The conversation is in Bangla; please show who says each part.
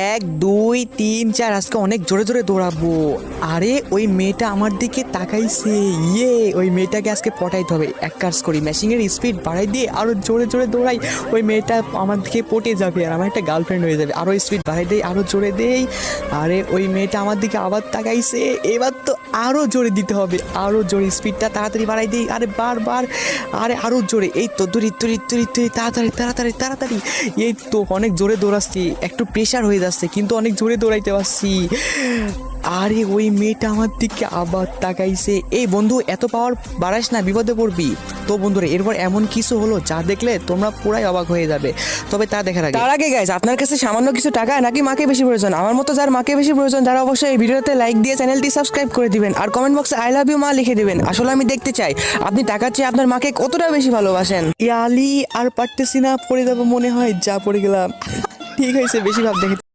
Speaker 1: 1 2 3 4 আজকে অনেক জোরে জোরে দৌড়াবো। আরে ওই মেয়েটা আমার দিকে তাকাইছে। ওই মেয়েটাকে আজকে পটাইতে হবে। এক কাজ করি, মেশিনের স্পিড বাড়াই দিয়ে আরো জোরে জোরে দৌড়াই। ওই মেয়েটা আমার দিকে পটে যাবে আর আমার একটা গার্লফ্রেন্ড হয়ে যাবে। আরো স্পিড বাড়াই দেই, আরো জোরে দেই। আরে ওই মেয়েটা আমার দিকে আবার তাকাইছে। এবার তো আরো জোরে দিতে হবে, আরো জোরে স্পিডটা তাড়াতাড়ি বাড়াই দেই। আরে বারবার, আরে আরো জোরে। এই তো দূরি দূরি দূরি দূরি, তাড়াতাড়ি তাড়াতাড়ি তাড়াতাড়ি। এই তো অনেক জোরে দৌড়াচ্ছি, একটু প্রেশার হয়ে যাচ্ছে কিন্তু অনেক জোরে দৌড়াইতে পারছি। আরে ওই মেয়েটা আমার দিকে আবার তাকাইছে। এই বন্ধু, এত পাওয়ার বাড়াইস না, বিপদে পড়বি। তো বন্ধুরা, এরপর এমন কিছু হলো যা দেখলে তোমরা পুরাই অবাক হয়ে যাবে। তবে তা দেখার আগে,
Speaker 2: তার আগে গাইস, আপনার কাছে সামান্য কিছু টাকা নাকি মাকে বেশি প্রয়োজন? আমার মতো যার মাকে বেশি প্রয়োজন তারা অবশ্যই এই ভিডিওতে লাইক দিয়ে চ্যানেলটি সাবস্ক্রাইব করে দিবেন আর কমেন্ট বক্সে আই লাভ ইউ মা লিখে দিবেন। আসলে আমি দেখতে চাই আপনি টাকার চেয়ে আপনার মাকে কতটা বেশি ভালোবাসেন।
Speaker 1: ইয়ালি আর পারতেছি না, পড়ে যাবো মনে হয়। যা পড়ে গেলাম। ঠিক হয়েছে, বেশি ভাব দেখে